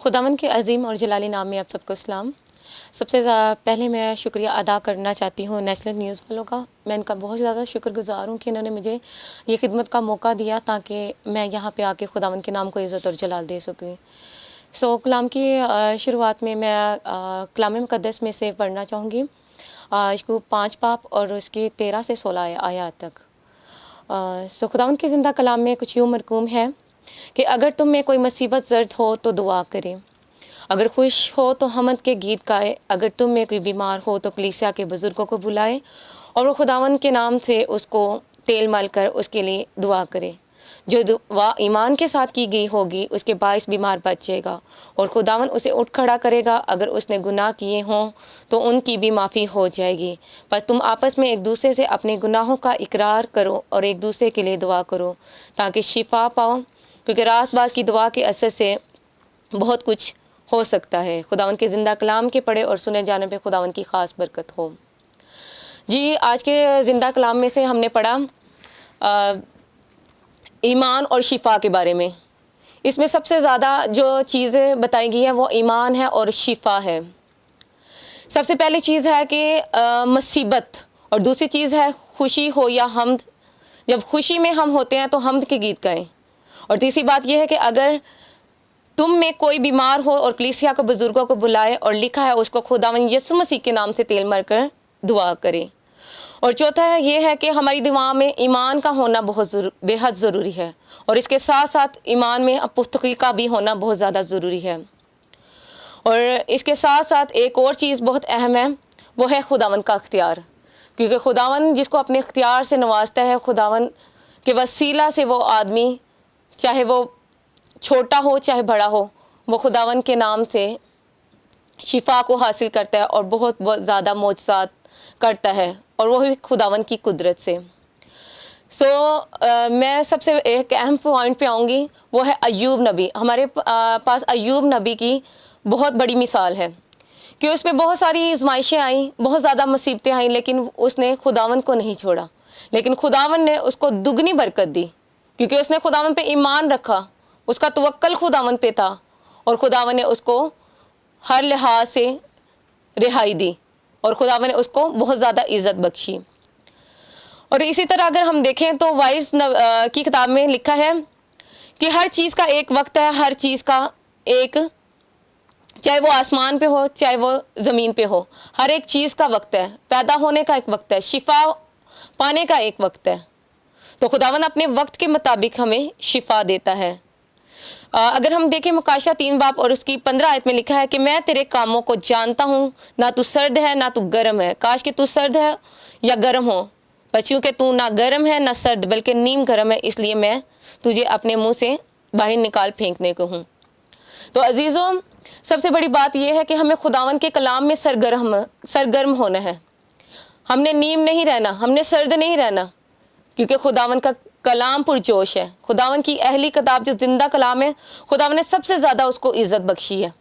खुदावंद के अज़ीम और जलाली नाम में आप सबको सलाम। सबसे पहले मैं शुक्रिया अदा करना चाहती हूँ नेशनल न्यूज़ वालों का। मैं इनका बहुत ज़्यादा शुक्रगुज़ार हूँ कि इन्होंने मुझे ये खिदमत का मौका दिया ताकि मैं यहाँ पे आके खुदावंद के नाम को इज़्ज़त और जलाल दे सकूँ। कलाम की शुरुआत में मैं कलाम मुक़द्दस में से पढ़ना चाहूँगी इसको 5 बाब और उसकी 13 से 16 आयत तक। खुदावंद के ज़िंदा कलाम में कुछ यूँ मरकूम है कि अगर तुम में कोई मुसीबत ज़र्द हो तो दुआ करें, अगर खुश हो तो हमद के गीत गाए, अगर तुम में कोई बीमार हो तो कलीसिया के बुज़ुर्गों को बुलाए और वो खुदावंद के नाम से उसको तेल मल कर उसके लिए दुआ करे। जो दुआ ईमान के साथ की गई होगी उसके बाइस बीमार बचेगा और खुदावंद उसे उठ खड़ा करेगा। अगर उसने गुनाह किए हों तो उनकी भी माफ़ी हो जाएगी। बस तुम आपस में एक दूसरे से अपने गुनाहों का इकरार करो और एक दूसरे के लिए दुआ करो ताकि शिफा पाओ, क्योंकि रासबाज की दुआ के असर से बहुत कुछ हो सकता है। खुदावंद के ज़िंदा कलाम के पढ़े और सुने जाने पे खुदावंद की ख़ास बरकत हो। जी, आज के ज़िंदा कलाम में से हमने पढ़ा ईमान और शिफा के बारे में। इसमें सबसे ज़्यादा जो चीज़ें बताई गई है वो ईमान है और शिफा है। सबसे पहली चीज़ है कि मुसीबत, और दूसरी चीज़ है खुशी हो या हमद। जब खुशी में हम होते हैं तो हमद के गीत गाएं। और तीसरी बात यह है कि अगर तुम में कोई बीमार हो और कलीसिया के बुज़ुर्गों को बुलाए और लिखा है उसको खुदावंद यीशु मसीह के नाम से तेल मल कर दुआ करें। और चौथा है ये है कि हमारी दुआ में ईमान का होना बेहद ज़रूरी है और इसके साथ साथ ईमान में पुख्तगी का भी होना बहुत ज़्यादा ज़रूरी है। और इसके साथ साथ एक और चीज़ बहुत अहम है, वो है खुदावंद का इख्तियार, क्योंकि खुदावंद जिसको अपने इख्तियार से नवाजता है, खुदावंद के वसीला से वो आदमी, चाहे वो छोटा हो चाहे बड़ा हो, वो खुदावंद के नाम से शिफा को हासिल करता है और बहुत ज़्यादा मौजज़ात करता है, और वो भी खुदावंद की कुदरत से। मैं सबसे एक अहम पॉइंट पे आऊँगी, वो है अय्यूब नबी। हमारे पास अय्यूब नबी की बहुत बड़ी मिसाल है कि उस पर बहुत सारी आज़माइशें आई, बहुत ज़्यादा मुसीबतें आई, लेकिन उसने खुदावंद को नहीं छोड़ा। लेकिन खुदावंद ने उसको दुगनी बरकत दी, क्योंकि उसने खुदावंद पे ईमान रखा, उसका तवक्कल खुदावंद पे था और खुदावंद ने उसको हर लिहाज से रिहाई दी और खुदावंद ने उसको बहुत ज़्यादा इज़्ज़त बख्शी। और इसी तरह अगर हम देखें तो वाइस की किताब में लिखा है कि हर चीज़ का एक वक्त है, हर चीज़ का एक, चाहे वो आसमान पे हो चाहे वो ज़मीन पे हो, हर एक चीज़ का वक्त है। पैदा होने का एक वक्त है, शिफा पाने का एक वक्त है। तो खुदावंद अपने वक्त के मुताबिक हमें शिफा देता है। अगर हम देखें मुकाशा 3 बाब और उसकी 15 आयत में लिखा है कि मैं तेरे कामों को जानता हूँ, ना तू सर्द है ना तू गर्म है। काश कि तू सर्द है या गर्म हो, पर चूँकि तू ना गर्म है ना सर्द बल्कि नीम गर्म है, इसलिए मैं तुझे अपने मुँह से बाहर निकाल फेंकने को हूँ। तो अजीज़ों, सबसे बड़ी बात यह है कि हमें खुदावंद के कलाम में सरगर्म होना है। हमने नीम नहीं रहना, हमने सर्द नहीं रहना, क्योंकि खुदावंद का कलाम पुरजोश है। खुदावंद की अहली किताब जो जिंदा कलाम है, खुदावंद ने सबसे ज़्यादा उसको इज़्ज़त बख्शी है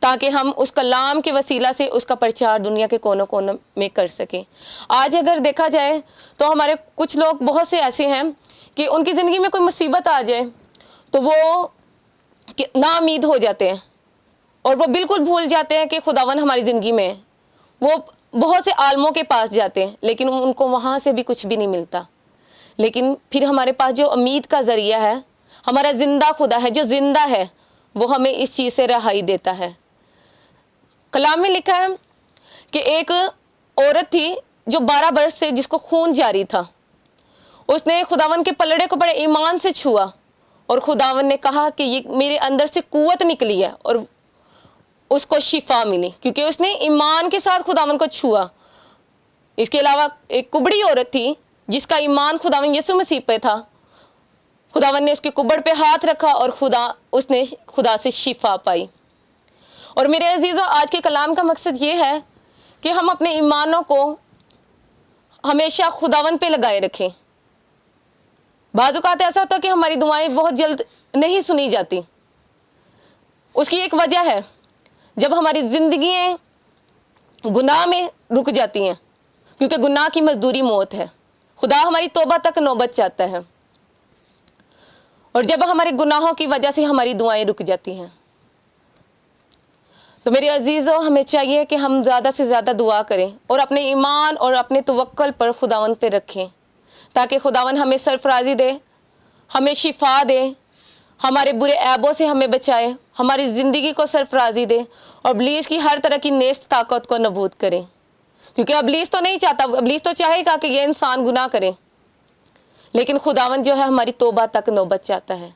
ताकि हम उस कलाम के वसीला से उसका प्रचार दुनिया के कोनों कोनों में कर सकें। आज अगर देखा जाए तो हमारे कुछ लोग बहुत से ऐसे हैं कि उनकी ज़िंदगी में कोई मुसीबत आ जाए तो वो नाउम्मीद हो जाते हैं और वो बिल्कुल भूल जाते हैं कि खुदावंद हमारी ज़िंदगी में है। वो बहुत से आलमों के पास जाते हैं लेकिन उनको वहाँ से भी कुछ भी नहीं मिलता। लेकिन फिर हमारे पास जो उम्मीद का ज़रिया है, हमारा ज़िंदा खुदा है जो ज़िंदा है, वो हमें इस चीज़ से रहाई देता है। कलाम में लिखा है कि एक औरत थी जो 12 बरस से जिसको खून जारी था, उसने खुदावंद के पलड़े को बड़े ईमान से छुआ और खुदावंद ने कहा कि ये मेरे अंदर से कुव्वत निकली है और उसको शिफा मिली, क्योंकि उसने ईमान के साथ खुदावंद को छुआ। इसके अलावा एक कुबड़ी औरत थी जिसका ईमान खुदावंद यीशु मसीह पे था। खुदावंद ने उसके कुबड़ पे हाथ रखा और उसने खुदा से शिफा पाई। और मेरे अजीज़ों, आज के कलाम का मकसद ये है कि हम अपने ईमानों को हमेशा खुदावंद पे लगाए रखें। बाज़ औक़ात ऐसा होता है कि हमारी दुआएं बहुत जल्द नहीं सुनी जाती। उसकी एक वजह है, जब हमारी ज़िंदगियाँ गुनाह में रुक जाती हैं, क्योंकि गुनाह की मजदूरी मौत है। खुदा हमारी तौबा तक नौबत चाहता है और जब हमारे गुनाहों की वजह से हमारी दुआएं रुक जाती हैं तो मेरे अजीज़ों, हमें चाहिए कि हम ज़्यादा से ज़्यादा दुआ करें और अपने ईमान और अपने तवक्कुल पर खुदावन पे रखें, ताकि खुदावन हमें सरफराजी दे, हमें शिफा दे, हमारे बुरे ऐबों से हमें बचाए, हमारी ज़िंदगी को सरफराजी दे और इब्लीस की हर तरह की नेस्त ताकत को नबूद करें। क्योंकि इब्लीस तो नहीं चाहता, इब्लीस तो चाहेगा कि ये इंसान गुनाह करे, लेकिन खुदावन जो है हमारी तौबा तक नौबत चाहता है।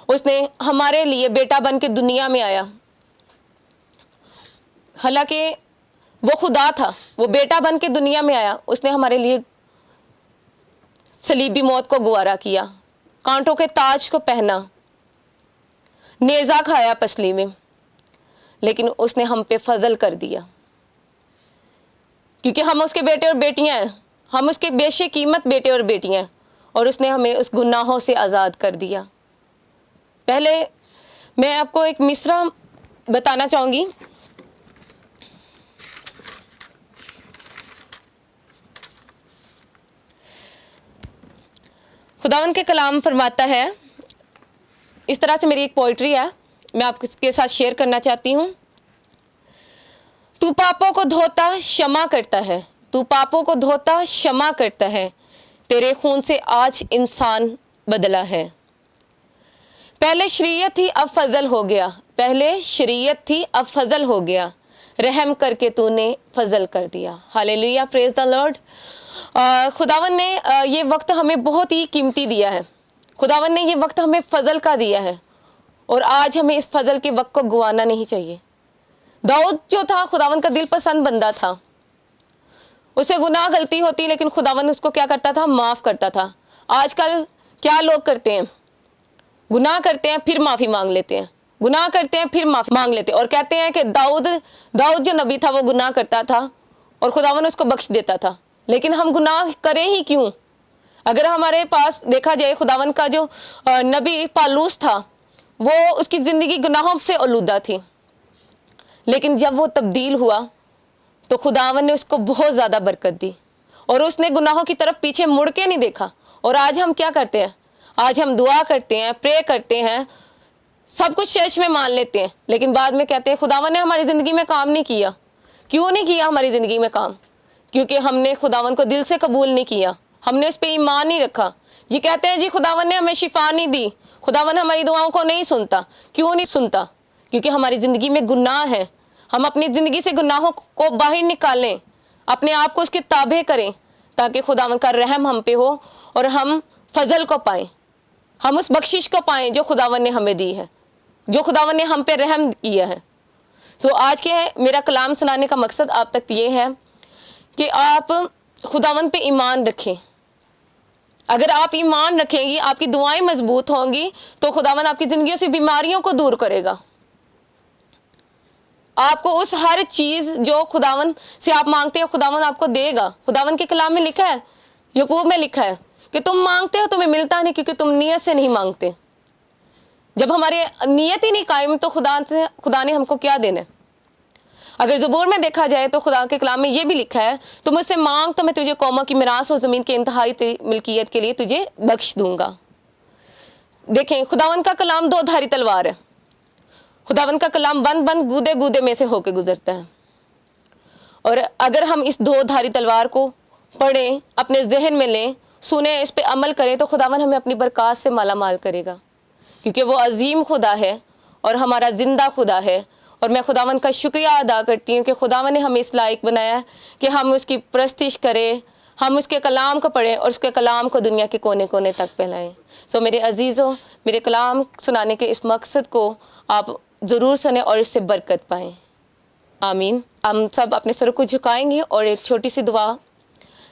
उसने हमारे लिए बेटा बन के दुनिया में आया, हालांकि वो खुदा था, वो बेटा बन के दुनिया में आया। उसने हमारे लिए सलीबी मौत को गवारा किया, कांटों के ताज को पहना, नेज़ा खाया पसली में, लेकिन उसने हम पे फजल कर दिया, क्योंकि हम उसके बेटे और बेटियां हैं, हम उसके बेशकीमत बेटे और बेटियां हैं, और उसने हमें उस गुनाहों से आज़ाद कर दिया। पहले मैं आपको एक मिसरा बताना चाहूँगी। खुदावन के कलाम फरमाता है, इस तरह से मेरी एक पोइट्री है, मैं आपके साथ शेयर करना चाहती हूँ। तू पापों को धोता क्षमा करता है, तू पापों को धोता क्षमा करता है, तेरे खून से आज इंसान बदला है। पहले शरीयत थी अब फजल हो गया, पहले शरीयत थी अब फजल हो गया, रहम करके तूने फजल कर दिया। Hallelujah, praise the Lord. खुदावन ने ये वक्त हमें बहुत ही कीमती दिया है, खुदावन ने ये वक्त हमें फजल का दिया है, और आज हमें इस फजल के वक्त को गंवाना नहीं चाहिए। दाऊद जो था खुदावन का दिल पसंद बंदा था, उसे गुनाह गलती होती लेकिन खुदावन उसको क्या करता था, माफ़ करता था। आजकल क्या लोग करते हैं, गुनाह करते हैं फिर माफ़ी मांग लेते हैं, गुनाह करते हैं फिर माफ़ी मांग लेते हैं, और कहते हैं कि दाऊद जो नबी था वो गुनाह करता था और खुदावन उसको बख्श देता था। लेकिन हम गुनाह करें ही क्यों? अगर हमारे पास देखा जाए, खुदावन का जो नबी पालूस था वो उसकी ज़िंदगी गुनाहों से आलूदा थी, लेकिन जब वो तब्दील हुआ तो खुदावन ने उसको बहुत ज़्यादा बरकत दी और उसने गुनाहों की तरफ पीछे मुड़ के नहीं देखा। और आज हम क्या करते हैं, आज हम दुआ करते हैं, प्रे करते हैं, सब कुछ चर्च में मान लेते हैं, लेकिन बाद में कहते हैं खुदावन ने हमारी ज़िंदगी में काम नहीं किया। क्यों नहीं किया हमारी ज़िंदगी में काम? क्योंकि हमने खुदावन को दिल से कबूल नहीं किया, हमने उस पर ईमान नहीं रखा। जी कहते हैं जी खुदावन ने हमें शिफा नहीं दी, खुदावन हमारी दुआओं को नहीं सुनता। क्यों नहीं सुनता? क्योंकि हमारी ज़िंदगी में गुनाह है। हम अपनी ज़िंदगी से गुनाहों को बाहर निकालें, अपने आप को उसके ताबे करें, ताकि खुदावन का रहम हम पे हो और हम फजल को पाएँ, हम उस बख्शिश को पाएँ जो खुदावन ने हमें दी है, जो खुदावन ने हम पे रहम किया है। सो आज के मेरा कलाम सुनाने का मकसद आप तक ये है कि आप खुदावन पे ईमान रखें। अगर आप ईमान रखेंगी, आपकी दुआएं मजबूत होंगी, तो खुदावन आपकी ज़िंदगियों से बीमारियों को दूर करेगा। आपको उस हर चीज़ जो खुदावन से आप मांगते हो खुदावन आपको देगा। खुदावन के कलाम में लिखा है, याकूब में लिखा है कि तुम मांगते हो तुम्हें मिलता नहीं, क्योंकि तुम नियत से नहीं मांगते। जब हमारे नियत ही नहीं कायम तो खुदा ने हमको क्या देना है? अगर ज़बूर में देखा जाए तो खुदा के कलाम में ये भी लिखा है, तुम मुझसे मांग तो मैं तुझे कौमों की मिरास और ज़मीन के इंतहाई मिल्कियत के लिए तुझे बख्श दूंगा। देखें, खुदावन का कलाम दो धारी तलवार है। खुदावन का कलाम बंद बंद गूदे गूदे में से होके गुजरता है, और अगर हम इस दो धारी तलवार को पढ़ें, अपने जहन में लें, सुने, इस पे अमल करें, तो खुदावन हमें अपनी बरक़ात से माला माल करेगा, क्योंकि वो अजीम खुदा है और हमारा ज़िंदा खुदा है। और मैं खुदावन का शुक्रिया अदा करती हूँ कि खुदावन ने हमें इस लायक बनाया है कि हम उसकी परस्तिश करें, हम उसके कलाम को पढ़ें और उसके कलाम को दुनिया के कोने कोने तक फैलाएं। सो मेरे अजीज़ों, मेरे कलाम सुनाने के इस मकसद को आप ज़रूर सुने और इससे बरकत पाएँ। आमीन। हम सब अपने सर को झुकाएंगे और एक छोटी सी दुआ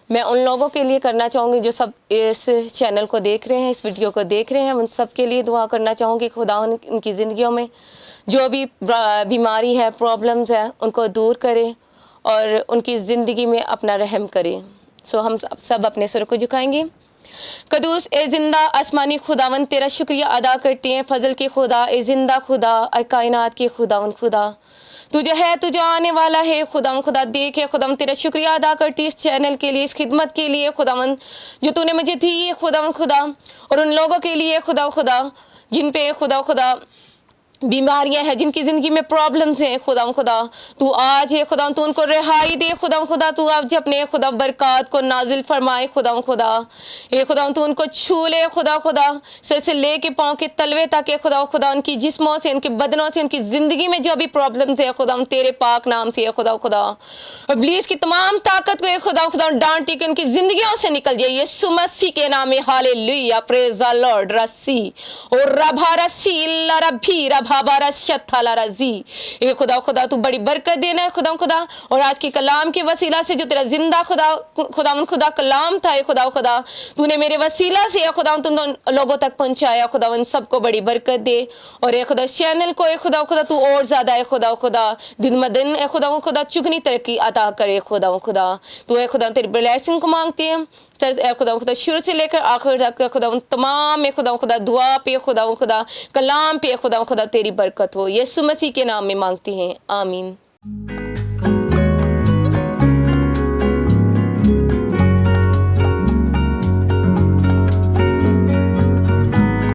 मैं उन लोगों के लिए करना चाहूँगी जो सब इस चैनल को देख रहे हैं, इस वीडियो को देख रहे हैं। उन सब के लिए दुआ करना चाहूँगी खुदा उनकी ज़िंदगियों में जो भी बीमारी है, प्रॉब्लम्स है, उनको दूर करे और उनकी ज़िंदगी में अपना रहम करे। सो हम सब अपने सर को झुकाएंगे। कदूस ए ज़िंदा आसमानी खुदावन, तेरा शुक्रिया अदा करते हैं, फ़ज़ल के खुदा, ए ज़िंदा खुदा, ए कायनात के खुदावन खुदा, तू जो है, तू जो आने वाला है खुदावन खुदा। देख है खुदावन, तेरा शुक्रिया अदा करती इस चैनल के लिए, इस खिदमत के लिए खुदावन जो तूने मुझे दी है खुदावन खुदा, और उन लोगों के लिए खुदा खुदा जिन पे खुदा खुदा बीमारियां हैं, जिनकी ज़िंदगी में प्रॉब्लम्स हैं, खुदा तू आज है खुदा, तू उनको रिहाई दे खुदा तू आज अपने खुदा बरक़ात को नाजिल फरमाए खुदा ये खुदा तू उनको छू ले खुदा सर से ले के पाँव के तलवे तक है खुदा उनकी जिस्मों से, उनके बदनों से, उनकी ज़िंदगी में जो भी प्रॉब्लम्स है खुदा तेरे पाक नाम से है खुदा इब्लीस की तमाम ताकत को खुदा डांटी के उनकी ज़िंदगियों से निकल जाए यीशु मसीह के नाम में। Hallelujah, praise the Lord. रस्सी और रभा रस्सी इल्ला रब्बी रभाबारा शत्थाला रजी। ये खुदा तू बड़ी बरकत देना है खुदा और आज के कलाम के वसीला से जो तेरा जिंदा खुदा कलाम था खुदा तूने मेरे वसीला से खुदा तुम लोगों तक पहुंचाया खुदा, उन सबको बड़ी बरकत दे। और ये खुदा चैनल को खुदा तू और ज्यादा है खुदा दिन ब दिन खुदा चुगनी तरक्की अता करे खुदा तू खुदा तेरी ब्लेसिंग को मांगते हैं सर खुदा शुरू से लेकर आखिर तक खुदा उन तमाम में खुदा दुआ पे खुदा कलाम पे खुदा तेरी बरकत हो। यीशु मसीह के नाम में मांगती हैं, आमीन।